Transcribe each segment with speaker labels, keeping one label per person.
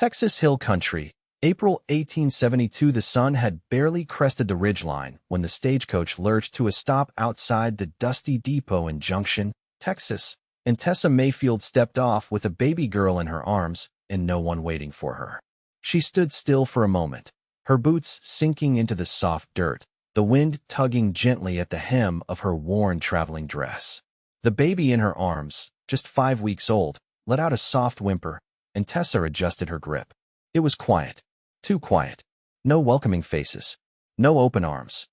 Speaker 1: Texas Hill Country, April 1872. The sun had barely crested the ridgeline when the stagecoach lurched to a stop outside the dusty depot in Junction, Texas, and Tessa Mayfield stepped off with a baby girl in her arms and no one waiting for her. She stood still for a moment, her boots sinking into the soft dirt, the wind tugging gently at the hem of her worn traveling dress. The baby in her arms, just 5 weeks old, let out a soft whimper, and Tessa adjusted her grip. It was quiet, too quiet. No welcoming faces, no open arms.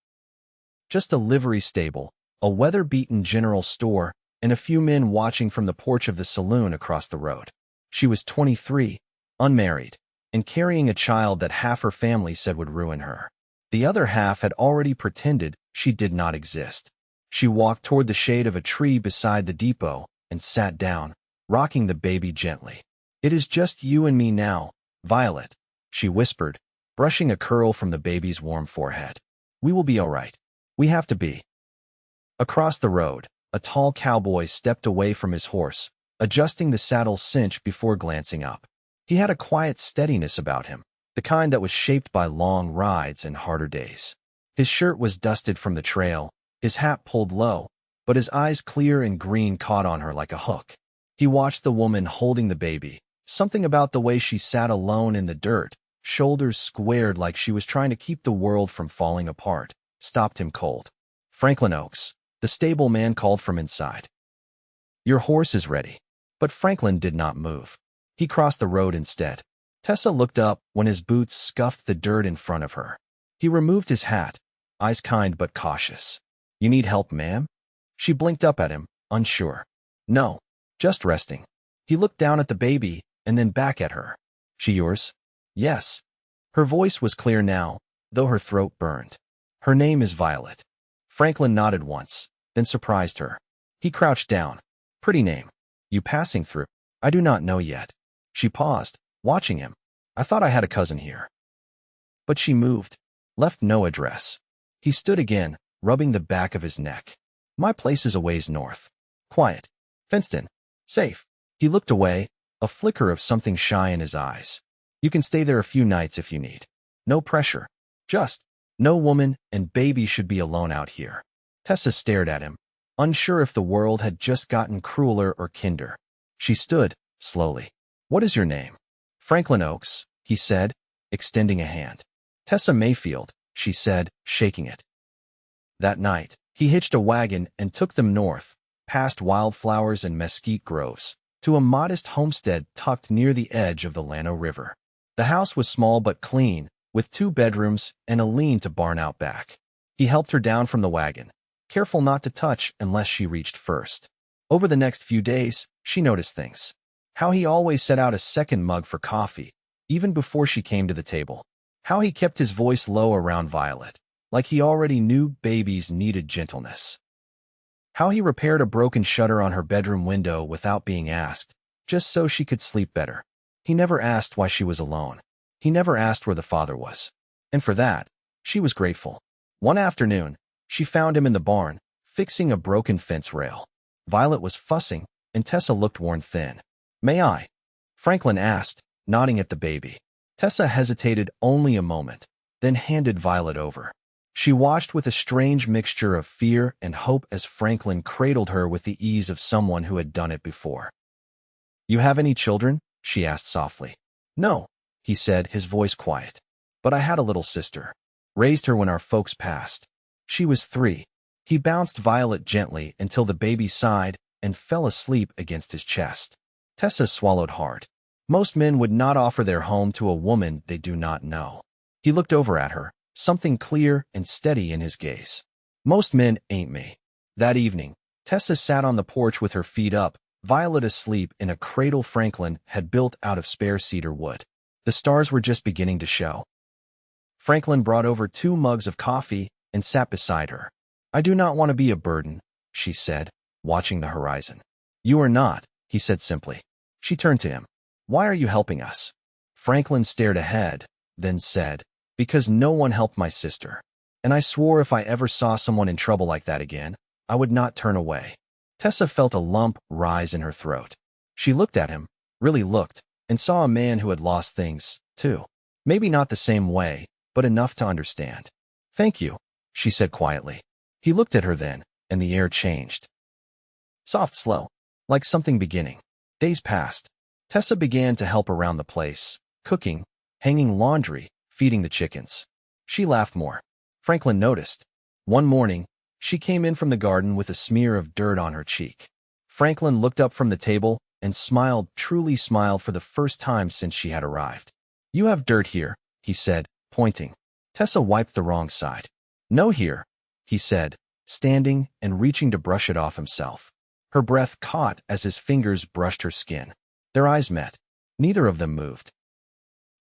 Speaker 1: Just a livery stable, a weather-beaten general store, and a few men watching from the porch of the saloon across the road. She was 23, unmarried, and carrying a child that half her family said would ruin her. The other half had already pretended she did not exist. She walked toward the shade of a tree beside the depot and sat down, rocking the baby gently. "It is just you and me now, Violet," she whispered, brushing a curl from the baby's warm forehead. "We will be all right. We have to be." Across the road, a tall cowboy stepped away from his horse, adjusting the saddle cinch before glancing up. He had a quiet steadiness about him, the kind that was shaped by long rides and harder days. His shirt was dusted from the trail, his hat pulled low, but his eyes clear and green caught on her like a hook. He watched the woman holding the baby. Something about the way she sat alone in the dirt, shoulders squared like she was trying to keep the world from falling apart, stopped him cold. "Franklin Oaks," the stable man called from inside. "Your horse is ready." But Franklin did not move. He crossed the road instead. Tessa looked up when his boots scuffed the dirt in front of her. He removed his hat, eyes kind but cautious. "You need help, ma'am?" She blinked up at him, unsure. "No, just resting." He looked down at the baby and then back at her. "She yours?" "Yes." Her voice was clear now, though her throat burned. "Her name is Violet." Franklin nodded once, then surprised her. He crouched down. "Pretty name. You passing through?" "I do not know yet." She paused, watching him. "I thought I had a cousin here." But she moved, left no address. He stood again, rubbing the back of his neck. "My place is a ways north. Quiet. Fenced in. Safe." He looked away, a flicker of something shy in his eyes. "You can stay there a few nights if you need. No pressure. Just, no woman and baby should be alone out here." Tessa stared at him, unsure if the world had just gotten crueler or kinder. She stood, slowly. "What is your name?" "Franklin Oaks," he said, extending a hand. "Tessa Mayfield," she said, shaking it. That night, he hitched a wagon and took them north, past wildflowers and mesquite groves, to a modest homestead tucked near the edge of the Llano River. The house was small but clean, with 2 bedrooms and a lean-to-barn out back. He helped her down from the wagon, careful not to touch unless she reached first. Over the next few days, she noticed things. How he always set out a second mug for coffee, even before she came to the table. How he kept his voice low around Violet, like he already knew babies needed gentleness. How he repaired a broken shutter on her bedroom window without being asked, just so she could sleep better. He never asked why she was alone. He never asked where the father was. And for that, she was grateful. One afternoon, she found him in the barn, fixing a broken fence rail. Violet was fussing, and Tessa looked worn thin. "May I?" Franklin asked, nodding at the baby. Tessa hesitated only a moment, then handed Violet over. She watched with a strange mixture of fear and hope as Franklin cradled her with the ease of someone who had done it before. "You have any children?" she asked softly. "No," he said, his voice quiet. "But I had a little sister. Raised her when our folks passed. She was 3. He bounced Violet gently until the baby sighed and fell asleep against his chest. Tessa swallowed hard. Most men would not offer their home to a woman they do not know. He looked over at her, something clear and steady in his gaze. "Most men ain't me." That evening, Tessa sat on the porch with her feet up, Violet asleep in a cradle Franklin had built out of spare cedar wood. The stars were just beginning to show. Franklin brought over 2 mugs of coffee and sat beside her. "I do not want to be a burden," she said, watching the horizon. "You are not," he said simply. She turned to him. "Why are you helping us?" Franklin stared ahead, then said, "Because no one helped my sister. And I swore if I ever saw someone in trouble like that again, I would not turn away." Tessa felt a lump rise in her throat. She looked at him, really looked, and saw a man who had lost things, too. Maybe not the same way, but enough to understand. "Thank you," she said quietly. He looked at her then, and the air changed. Soft, slow, like something beginning. Days passed. Tessa began to help around the place, cooking, hanging laundry, feeding the chickens. She laughed more. Franklin noticed. One morning, she came in from the garden with a smear of dirt on her cheek. Franklin looked up from the table and smiled, truly smiled for the first time since she had arrived. "You have dirt here," he said, pointing. Tessa wiped the wrong side. "No here," he said, standing and reaching to brush it off himself. Her breath caught as his fingers brushed her skin. Their eyes met. Neither of them moved.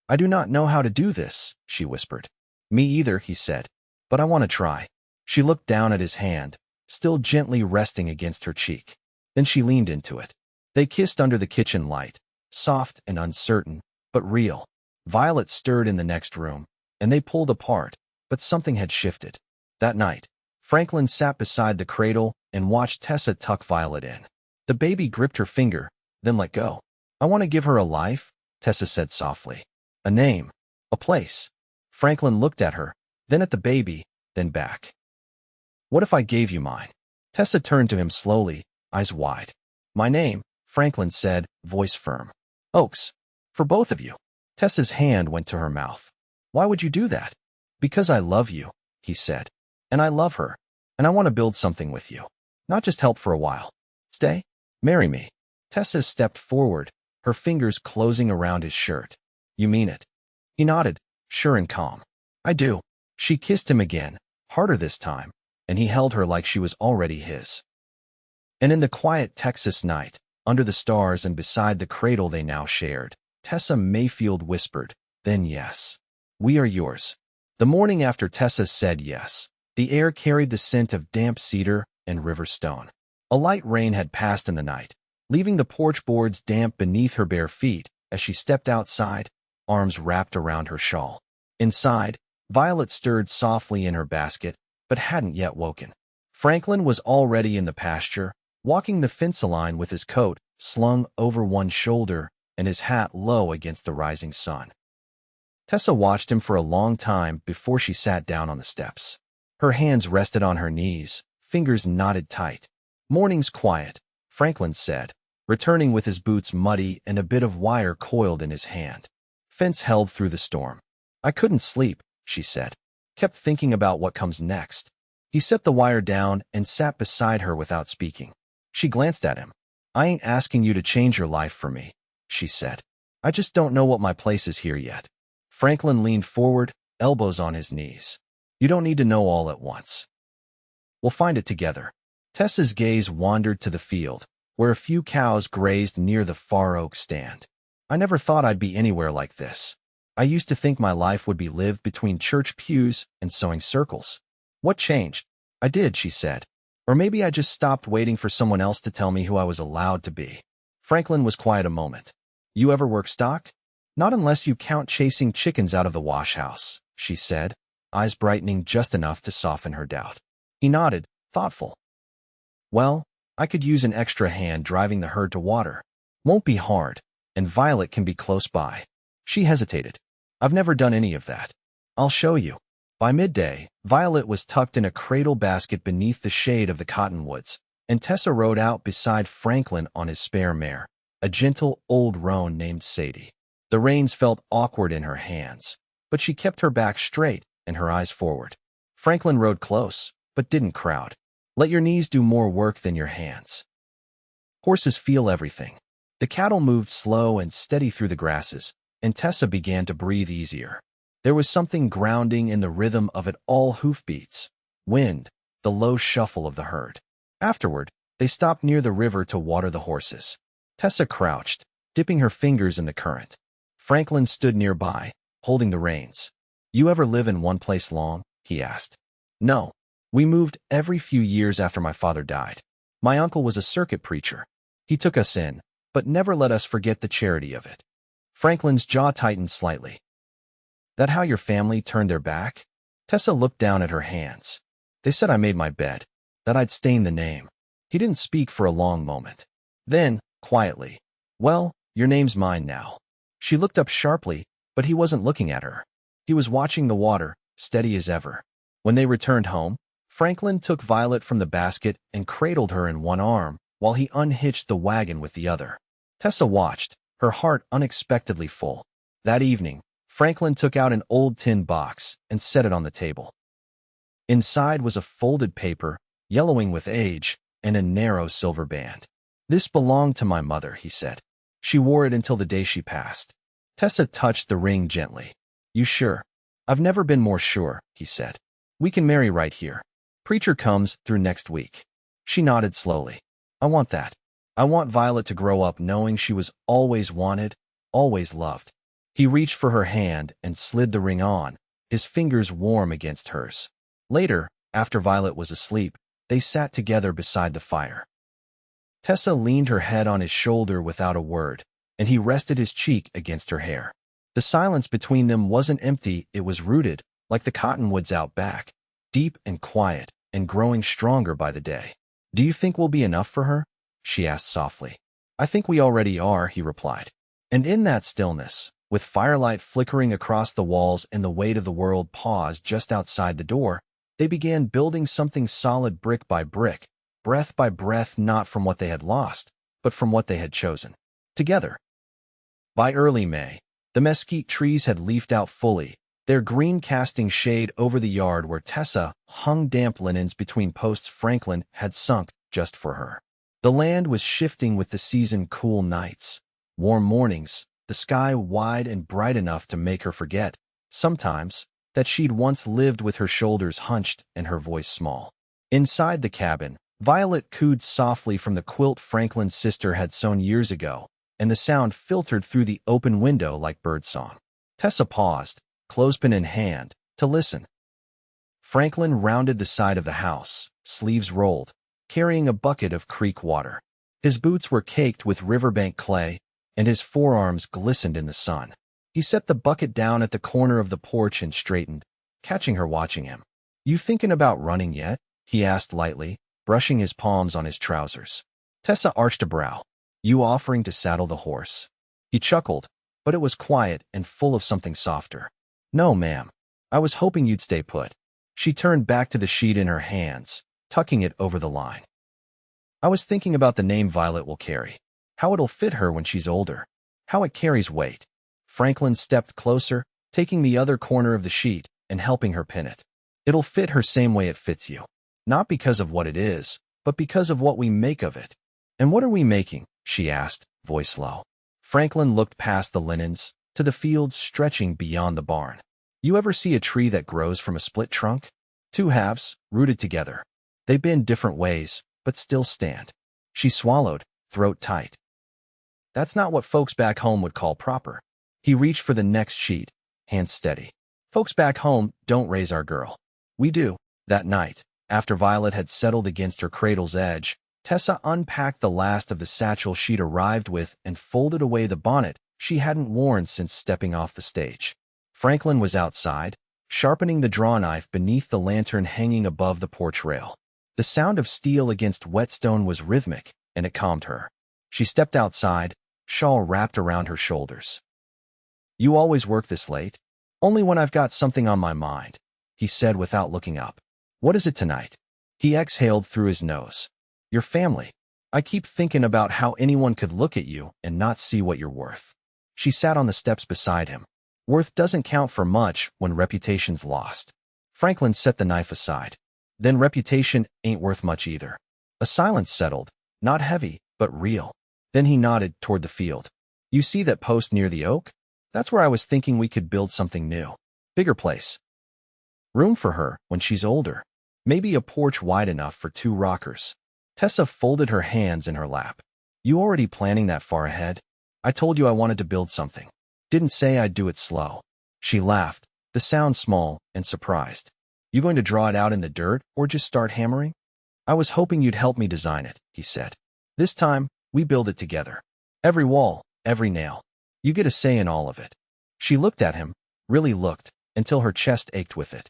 Speaker 1: "I do not know how to do this," she whispered. "Me either," he said, "but I want to try." She looked down at his hand, still gently resting against her cheek. Then she leaned into it. They kissed under the kitchen light, soft and uncertain, but real. Violet stirred in the next room, and they pulled apart, but something had shifted. That night, Franklin sat beside the cradle and watched Tessa tuck Violet in. The baby gripped her finger, then let go. "I want to give her a life," Tessa said softly. "A name. A place." Franklin looked at her, then at the baby, then back. "What if I gave you mine?" Tessa turned to him slowly, eyes wide. "My name," Franklin said, voice firm. "Oaks. For both of you." Tessa's hand went to her mouth. "Why would you do that?" "Because I love you," he said. "And I love her. And I want to build something with you. Not just help for a while. Stay. Marry me." Tessa stepped forward, her fingers closing around his shirt. "You mean it?" He nodded, sure and calm. "I do." She kissed him again, harder this time, and he held her like she was already his. And in the quiet Texas night, under the stars and beside the cradle they now shared, Tessa Mayfield whispered, "Then yes. We are yours." The morning after Tessa said yes, the air carried the scent of damp cedar and river stone. A light rain had passed in the night, leaving the porch boards damp beneath her bare feet as she stepped outside, arms wrapped around her shawl. Inside, Violet stirred softly in her basket, but hadn't yet woken. Franklin was already in the pasture, walking the fence line with his coat slung over one shoulder and his hat low against the rising sun. Tessa watched him for a long time before she sat down on the steps. Her hands rested on her knees, fingers knotted tight. "Morning's quiet," Franklin said, returning with his boots muddy and a bit of wire coiled in his hand. Fence held through the storm. "I couldn't sleep," she said. "Kept thinking about what comes next." He set the wire down and sat beside her without speaking. She glanced at him. "I ain't asking you to change your life for me," she said. "I just don't know what my place is here yet." Franklin leaned forward, elbows on his knees. "You don't need to know all at once. We'll find it together." Tessa's gaze wandered to the field, where a few cows grazed near the far oak stand. "I never thought I'd be anywhere like this. I used to think my life would be lived between church pews and sewing circles." "What changed?" "I did," she said. "Or maybe I just stopped waiting for someone else to tell me who I was allowed to be." Franklin was quiet a moment. "You ever work stock?" "Not unless you count chasing chickens out of the wash house," she said, eyes brightening just enough to soften her doubt. He nodded, thoughtful. "Well, I could use an extra hand driving the herd to water. Won't be hard, and Violet can be close by." She hesitated. "I've never done any of that." "I'll show you." By midday, Violet was tucked in a cradle basket beneath the shade of the cottonwoods, and Tessa rode out beside Franklin on his spare mare, a gentle old roan named Sadie. The reins felt awkward in her hands, but she kept her back straight and her eyes forward. Franklin rode close, but didn't crowd. "Let your knees do more work than your hands. Horses feel everything." The cattle moved slow and steady through the grasses, and Tessa began to breathe easier. There was something grounding in the rhythm of it all: hoofbeats, wind, the low shuffle of the herd. Afterward, they stopped near the river to water the horses. Tessa crouched, dipping her fingers in the current. Franklin stood nearby, holding the reins. "You ever live in one place long?" he asked. "No. We moved every few years after my father died. My uncle was a circuit preacher. He took us in, but never let us forget the charity of it." Franklin's jaw tightened slightly. "That how your family turned their back?" Tessa looked down at her hands. "They said I made my bed, that I'd stain the name." He didn't speak for a long moment. Then, quietly, "Well, your name's mine now." She looked up sharply, but he wasn't looking at her. He was watching the water, steady as ever. When they returned home, Franklin took Violet from the basket and cradled her in one arm, while he unhitched the wagon with the other. Tessa watched, her heart unexpectedly full. That evening, Franklin took out an old tin box and set it on the table. Inside was a folded paper, yellowing with age, and a narrow silver band. "This belonged to my mother," he said. "She wore it until the day she passed." Tessa touched the ring gently. "You sure?" "I've never been more sure," he said. "We can marry right here. Preacher comes through next week." She nodded slowly. "I want that. I want Violet to grow up knowing she was always wanted, always loved." He reached for her hand and slid the ring on, his fingers warm against hers. Later, after Violet was asleep, they sat together beside the fire. Tessa leaned her head on his shoulder without a word, and he rested his cheek against her hair. The silence between them wasn't empty, it was rooted, like the cottonwoods out back, deep and quiet, and growing stronger by the day. "Do you think we'll be enough for her?" she asked softly. "I think we already are," he replied. And in that stillness, with firelight flickering across the walls and the weight of the world paused just outside the door, they began building something solid brick by brick, breath by breath, not from what they had lost, but from what they had chosen. Together. By early May, the mesquite trees had leafed out fully, their green casting shade over the yard where Tessa hung damp linens between posts Franklin had sunk just for her. The land was shifting with the season, cool nights, warm mornings, the sky wide and bright enough to make her forget, sometimes, that she'd once lived with her shoulders hunched and her voice small. Inside the cabin, Violet cooed softly from the quilt Franklin's sister had sewn years ago, and the sound filtered through the open window like birdsong. Tessa paused, clothespin in hand, to listen. Franklin rounded the side of the house, sleeves rolled, carrying a bucket of creek water. His boots were caked with riverbank clay, and his forearms glistened in the sun. He set the bucket down at the corner of the porch and straightened, catching her watching him. "You thinking about running yet?" he asked lightly, brushing his palms on his trousers. Tessa arched a brow. "You offering to saddle the horse?" He chuckled, but it was quiet and full of something softer. "No, ma'am. I was hoping you'd stay put." She turned back to the sheet in her hands, tucking it over the line. "I was thinking about the name Violet will carry. How it'll fit her when she's older. How it carries weight." Franklin stepped closer, taking the other corner of the sheet and helping her pin it. "It'll fit her same way it fits you. Not because of what it is, but because of what we make of it." "And what are we making?" she asked, voice low. Franklin looked past the linens, to the fields stretching beyond the barn. "You ever see a tree that grows from a split trunk? Two halves, rooted together. They bend different ways, but still stand." She swallowed, throat tight. "That's not what folks back home would call proper." He reached for the next sheet, hands steady. "Folks back home don't raise our girl. We do." That night, after Violet had settled against her cradle's edge, Tessa unpacked the last of the satchel she'd arrived with and folded away the bonnet she hadn't worn since stepping off the stage. Franklin was outside, sharpening the draw knife beneath the lantern hanging above the porch rail. The sound of steel against whetstone was rhythmic, and it calmed her. She stepped outside, shawl wrapped around her shoulders. "You always work this late?" "Only when I've got something on my mind," he said without looking up. "What is it tonight?" He exhaled through his nose. "Your family. I keep thinking about how anyone could look at you and not see what you're worth." She sat on the steps beside him. "Worth doesn't count for much when reputation's lost." Franklin set the knife aside. "Then reputation ain't worth much either." A silence settled, not heavy, but real. Then he nodded toward the field. "You see that post near the oak? That's where I was thinking we could build something new. Bigger place. Room for her when she's older. Maybe a porch wide enough for 2 rockers." Tessa folded her hands in her lap. "You already planning that far ahead? I told you I wanted to build something. Didn't say I'd do it slow." She laughed, the sound small and surprised. "You going to draw it out in the dirt or just start hammering?" "I was hoping you'd help me design it," he said. "This time, we build it together. Every wall, every nail. You get a say in all of it." She looked at him, really looked, until her chest ached with it.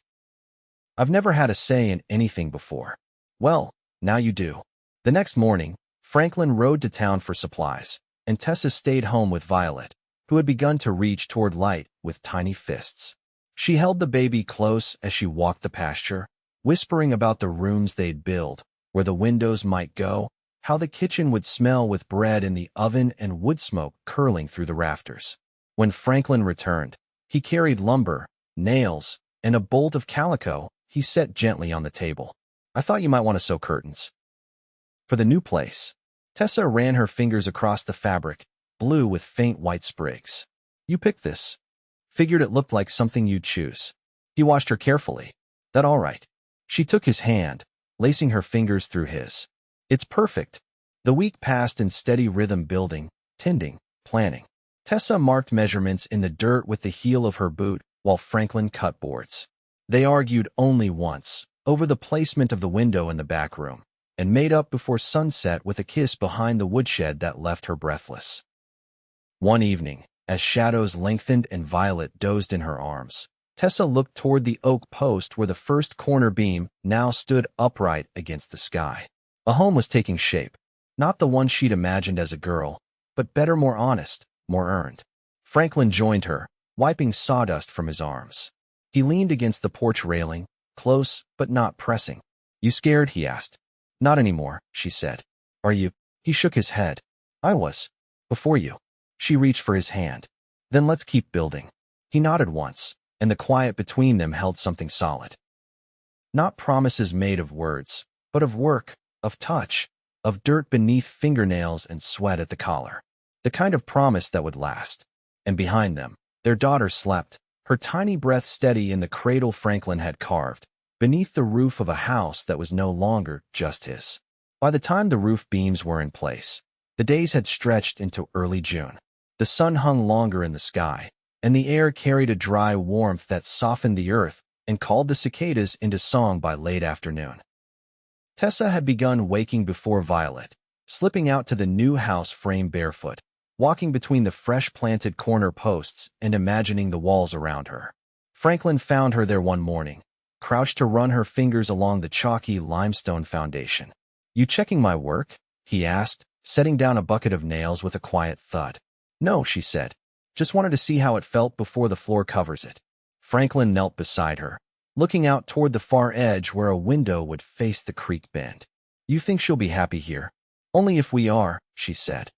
Speaker 1: "I've never had a say in anything before." "Well, now you do." The next morning, Franklin rode to town for supplies, and Tessa stayed home with Violet, who had begun to reach toward light with tiny fists. She held the baby close as she walked the pasture, whispering about the rooms they'd build, where the windows might go, how the kitchen would smell with bread in the oven and wood smoke curling through the rafters. When Franklin returned, he carried lumber, nails, and a bolt of calico he set gently on the table. "I thought you might want to sew curtains for the new place." Tessa ran her fingers across the fabric, blue with faint white sprigs. "You picked this. Figured it looked like something you'd choose." He watched her carefully. "That all right?" She took his hand, lacing her fingers through his. "It's perfect." The week passed in steady rhythm, building, tending, planning. Tessa marked measurements in the dirt with the heel of her boot, while Franklin cut boards. They argued only once, over the placement of the window in the back room, and made up before sunset with a kiss behind the woodshed that left her breathless. One evening, as shadows lengthened and Violet dozed in her arms, Tessa looked toward the oak post where the first corner beam now stood upright against the sky. A home was taking shape, not the one she'd imagined as a girl, but better, more honest, more earned. Franklin joined her, wiping sawdust from his arms. He leaned against the porch railing, close but not pressing. "You scared?" he asked. "Not anymore," she said. "Are you?" He shook his head. "I was. Before you." She reached for his hand. "Then let's keep building." He nodded once, and the quiet between them held something solid. Not promises made of words, but of work, of touch, of dirt beneath fingernails and sweat at the collar. The kind of promise that would last. And behind them, their daughter slept, her tiny breath steady in the cradle Franklin had carved, beneath the roof of a house that was no longer just his. By the time the roof beams were in place, the days had stretched into early June. The sun hung longer in the sky, and the air carried a dry warmth that softened the earth and called the cicadas into song by late afternoon. Tessa had begun waking before Violet, slipping out to the new house frame barefoot, walking between the fresh-planted corner posts and imagining the walls around her. Franklin found her there one morning, crouched to run her fingers along the chalky limestone foundation. "You checking my work?" he asked, setting down a bucket of nails with a quiet thud. "No," she said. "Just wanted to see how it felt before the floor covers it." Franklin knelt beside her, looking out toward the far edge where a window would face the creek bend. "You think she'll be happy here?" "Only if we are," she said.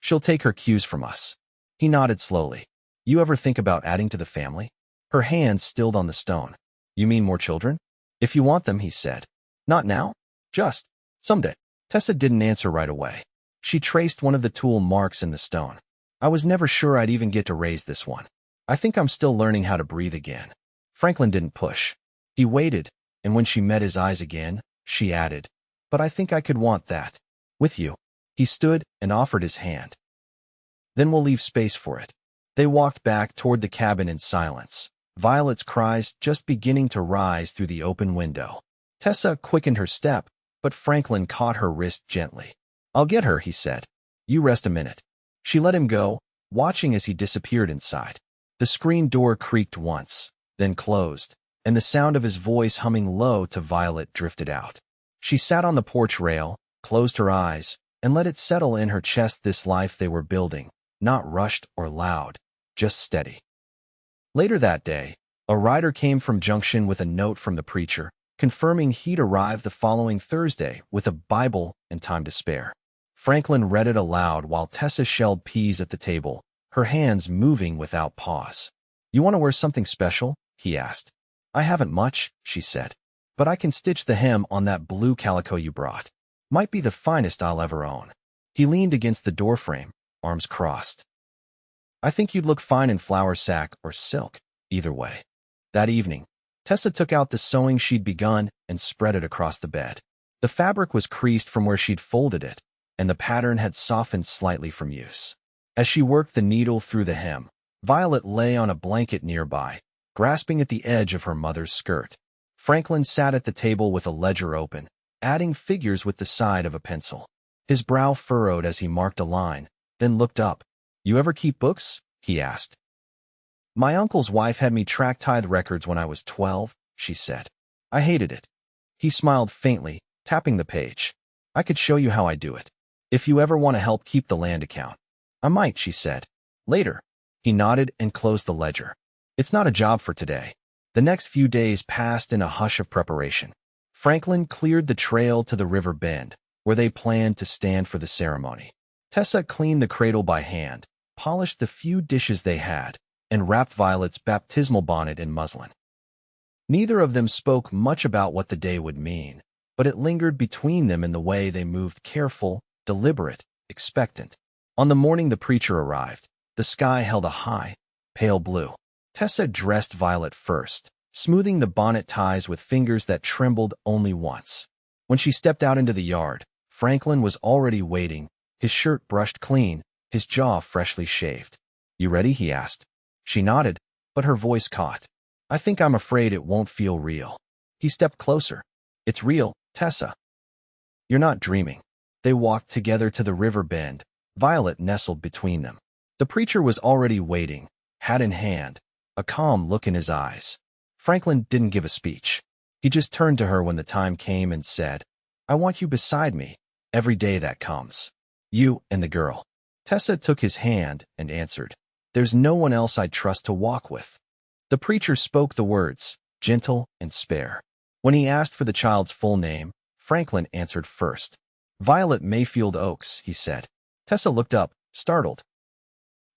Speaker 1: "She'll take her cues from us." He nodded slowly. "You ever think about adding to the family?" Her hands stilled on the stone. "You mean more children?" "If you want them," he said. "Not now? Just someday." Tessa didn't answer right away. She traced one of the tool marks in the stone. "I was never sure I'd even get to raise this one. I think I'm still learning how to breathe again." Franklin didn't push. He waited, and when she met his eyes again, she added, "But I think I could want that. With you." He stood and offered his hand. "Then we'll leave space for it." They walked back toward the cabin in silence, Violet's cries just beginning to rise through the open window. Tessa quickened her step, but Franklin caught her wrist gently. "I'll get her," he said. "You rest a minute." She let him go, watching as he disappeared inside. The screen door creaked once, then closed, and the sound of his voice humming low to Violet drifted out. She sat on the porch rail, closed her eyes, and let it settle in her chest, this life they were building, not rushed or loud, just steady. Later that day, a rider came from Junction with a note from the preacher, confirming he'd arrive the following Thursday with a Bible and time to spare. Franklin read it aloud while Tessa shelled peas at the table, her hands moving without pause. "You want to wear something special?" he asked. "I haven't much," she said. "But I can stitch the hem on that blue calico you brought. Might be the finest I'll ever own." He leaned against the doorframe, arms crossed. "I think you'd look fine in flour sack or silk, either way." That evening, Tessa took out the sewing she'd begun and spread it across the bed. The fabric was creased from where she'd folded it, and the pattern had softened slightly from use. As she worked the needle through the hem, Violet lay on a blanket nearby, grasping at the edge of her mother's skirt. Franklin sat at the table with a ledger open, adding figures with the side of a pencil. His brow furrowed as he marked a line, then looked up. "You ever keep books?" he asked. "My uncle's wife had me track tithe records when I was 12, she said. "I hated it." He smiled faintly, tapping the page. "I could show you how I do it. If you ever want to help keep the land account." "I might," she said. Later, he nodded and closed the ledger. It's not a job for today. The next few days passed in a hush of preparation. Franklin cleared the trail to the river bend, where they planned to stand for the ceremony. Tessa cleaned the cradle by hand, polished the few dishes they had, and wrapped Violet's baptismal bonnet in muslin. Neither of them spoke much about what the day would mean, but it lingered between them in the way they moved, careful, deliberate, expectant. On the morning the preacher arrived, the sky held a high, pale blue. Tessa dressed Violet first, smoothing the bonnet ties with fingers that trembled only once. When she stepped out into the yard, Franklin was already waiting, his shirt brushed clean, his jaw freshly shaved. "You ready?" he asked. She nodded, but her voice caught. "I think I'm afraid it won't feel real." He stepped closer. "It's real, Tessa. You're not dreaming." They walked together to the river bend, Violet nestled between them. The preacher was already waiting, hat in hand, a calm look in his eyes. Franklin didn't give a speech. He just turned to her when the time came and said, "I want you beside me, every day that comes. You and the girl." Tessa took his hand and answered, "There's no one else I'd trust to walk with." The preacher spoke the words, gentle and spare. When he asked for the child's full name, Franklin answered first. "Violet Mayfield Oakes," he said. Tessa looked up, startled.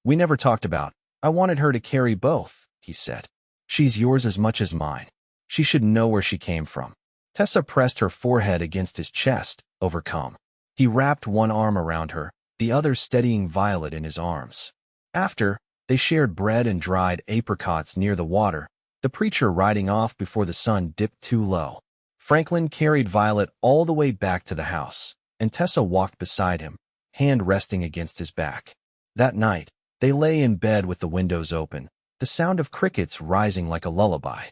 Speaker 1: "We never talked about. I wanted her to carry both," he said. "She's yours as much as mine. She should know where she came from." Tessa pressed her forehead against his chest, overcome. He wrapped one arm around her, the other steadying Violet in his arms. After, they shared bread and dried apricots near the water, the preacher riding off before the sun dipped too low. Franklin carried Violet all the way back to the house, and Tessa walked beside him, hand resting against his back. That night, they lay in bed with the windows open, the sound of crickets rising like a lullaby.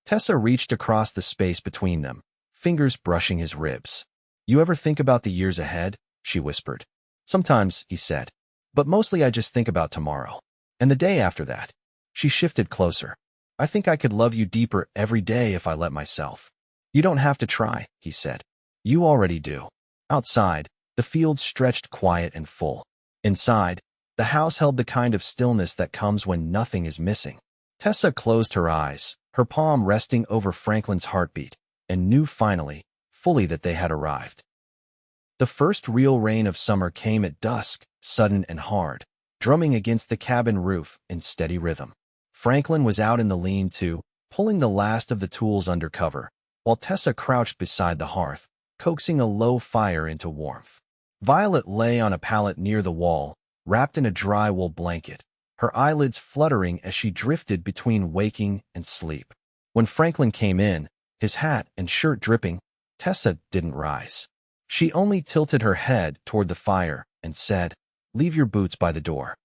Speaker 1: Tessa reached across the space between them, fingers brushing his ribs. "You ever think about the years ahead?" she whispered. "Sometimes," he said. "But mostly I just think about tomorrow. And the day after that." She shifted closer. "I think I could love you deeper every day if I let myself." "You don't have to try," he said. "You already do." Outside, the field stretched quiet and full. Inside, the house held the kind of stillness that comes when nothing is missing. Tessa closed her eyes, her palm resting over Franklin's heartbeat, and knew finally, fully that they had arrived. The first real rain of summer came at dusk, sudden and hard, drumming against the cabin roof in steady rhythm. Franklin was out in the lean-to, pulling the last of the tools under cover, while Tessa crouched beside the hearth, coaxing a low fire into warmth. Violet lay on a pallet near the wall, wrapped in a dry wool blanket, her eyelids fluttering as she drifted between waking and sleep. When Franklin came in, his hat and shirt dripping, Tessa didn't rise. She only tilted her head toward the fire and said, "Leave your boots by the door.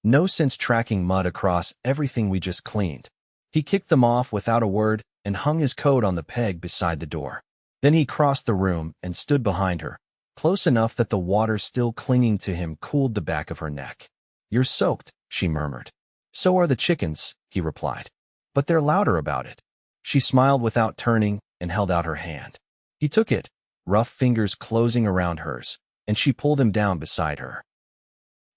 Speaker 1: No sense tracking mud across everything we just cleaned." He kicked them off without a word and hung his coat on the peg beside the door. Then he crossed the room and stood behind her, close enough that the water still clinging to him cooled the back of her neck. "You're soaked," she murmured. "So are the chickens," he replied. "But they're louder about it." She smiled without turning and held out her hand. He took it, rough fingers closing around hers, and she pulled him down beside her.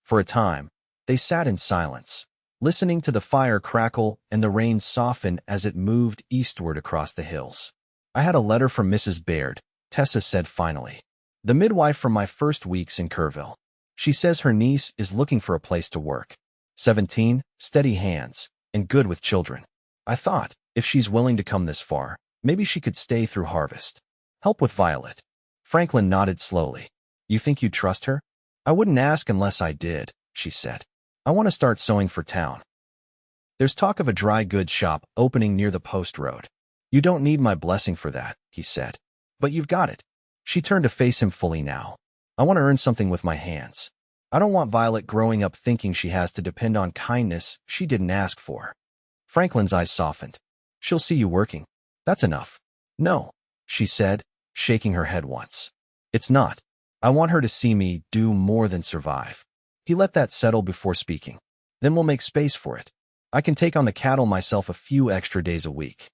Speaker 1: For a time, they sat in silence, listening to the fire crackle and the rain soften as it moved eastward across the hills. "I had a letter from Mrs. Baird," Tessa said finally. "The midwife from my first weeks in Kerrville. She says her niece is looking for a place to work. 17, steady hands, and good with children. I thought, if she's willing to come this far, maybe she could stay through harvest. Help with Violet." Franklin nodded slowly. "You think you'd trust her?" "I wouldn't ask unless I did," she said. "I want to start sewing for town. There's talk of a dry goods shop opening near the post road." "You don't need my blessing for that," he said. "But you've got it." She turned to face him fully now. "I want to earn something with my hands. I don't want Violet growing up thinking she has to depend on kindness she didn't ask for." Franklin's eyes softened. "She'll see you working. That's enough." "No," she said, shaking her head once. "It's not. I want her to see me do more than survive." He let that settle before speaking. "Then we'll make space for it. I can take on the cattle myself a few extra days a week.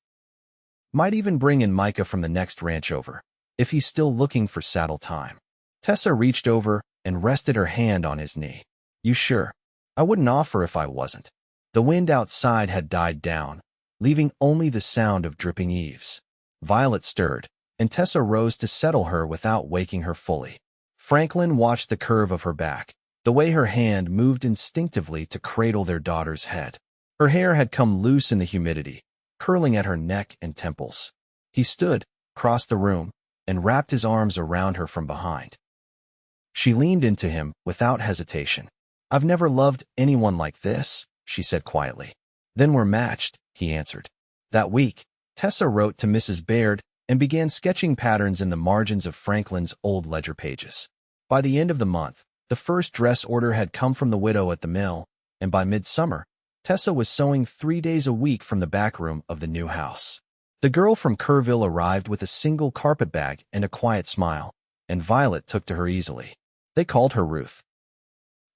Speaker 1: Might even bring in Micah from the next ranch over, if he's still looking for saddle time." Tessa reached over and rested her hand on his knee. "You sure?" I wouldn't offer if I wasn't. The wind outside had died down, leaving only the sound of dripping eaves. Violet stirred, and Tessa rose to settle her without waking her fully. Franklin watched the curve of her back, the way her hand moved instinctively to cradle their daughter's head. Her hair had come loose in the humidity, curling at her neck and temples. He stood, crossed the room, and wrapped his arms around her from behind. She leaned into him without hesitation. "I've never loved anyone like this," she said quietly. "Then we're matched," he answered. That week, Tessa wrote to Mrs. Baird and began sketching patterns in the margins of Franklin's old ledger pages. By the end of the month, the first dress order had come from the widow at the mill, and by midsummer, Tessa was sewing 3 days a week from the back room of the new house. The girl from Kerrville arrived with a single carpet bag and a quiet smile, and Violet took to her easily. They called her Ruth.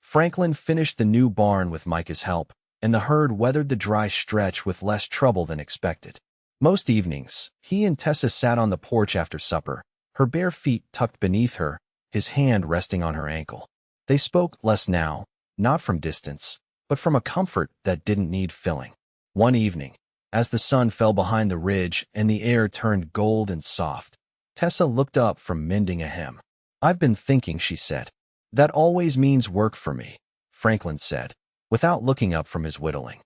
Speaker 1: Franklin finished the new barn with Micah's help, and the herd weathered the dry stretch with less trouble than expected. Most evenings, he and Tessa sat on the porch after supper, her bare feet tucked beneath her, his hand resting on her ankle. They spoke less now, not from distance, but from a comfort that didn't need filling. One evening, as the sun fell behind the ridge and the air turned gold and soft, Tessa looked up from mending a hem. "I've been thinking," she said. "That always means work for me," Franklin said, without looking up from his whittling.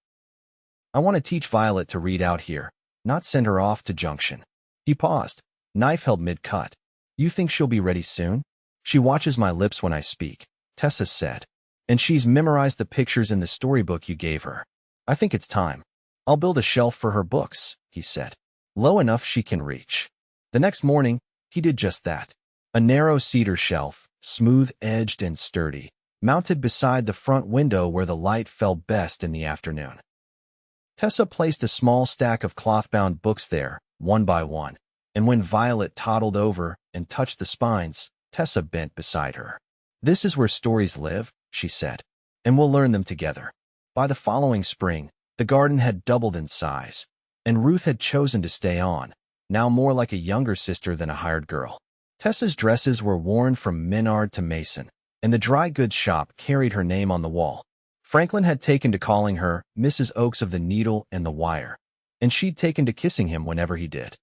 Speaker 1: "I want to teach Violet to read out here, not send her off to Junction." He paused, knife held mid-cut. "You think she'll be ready soon?" "She watches my lips when I speak," Tessa said. "And she's memorized the pictures in the storybook you gave her. I think it's time. I'll build a shelf for her books," he said, "low enough she can reach." The next morning, he did just that. A narrow cedar shelf, smooth-edged and sturdy, mounted beside the front window where the light fell best in the afternoon. Tessa placed a small stack of cloth-bound books there, one by one, and when Violet toddled over and touched the spines, Tessa bent beside her. "This is where stories live," she said, "and we'll learn them together." By the following spring, the garden had doubled in size, and Ruth had chosen to stay on, now more like a younger sister than a hired girl. Tessa's dresses were worn from Menard to Mason, and the dry goods shop carried her name on the wall. Franklin had taken to calling her Mrs. Oakes of the Needle and the Wire, and she'd taken to kissing him whenever he did.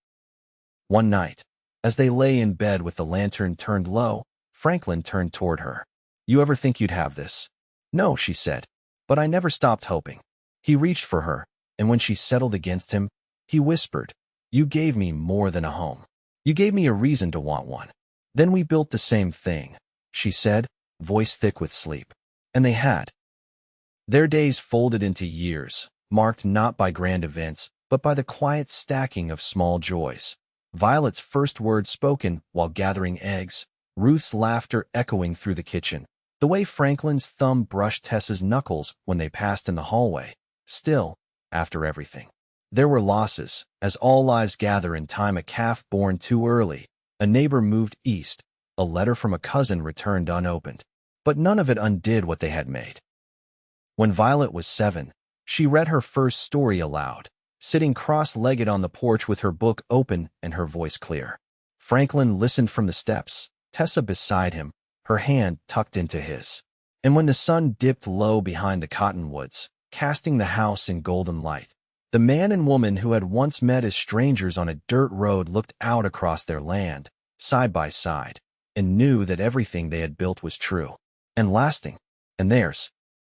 Speaker 1: One night, as they lay in bed with the lantern turned low, Franklin turned toward her. "You ever think you'd have this?" "No," she said, "but I never stopped hoping." He reached for her, and when she settled against him, he whispered, "You gave me more than a home. You gave me a reason to want one." "Then we built the same thing," she said, voice thick with sleep. And they had. Their days folded into years, marked not by grand events, but by the quiet stacking of small joys. Violet's first words spoken while gathering eggs, Ruth's laughter echoing through the kitchen, the way Franklin's thumb brushed Tessa's knuckles when they passed in the hallway. Still, after everything, there were losses, as all lives gather in time. A calf born too early, a neighbor moved east, a letter from a cousin returned unopened. But none of it undid what they had made. When Violet was 7, she read her first story aloud, sitting cross-legged on the porch with her book open and her voice clear. Franklin listened from the steps, Tessa beside him, her hand tucked into his. And when the sun dipped low behind the cottonwoods, casting the house in golden light, the man and woman who had once met as strangers on a dirt road looked out across their land, side by side, and knew that everything they had built was true and lasting, and theirs.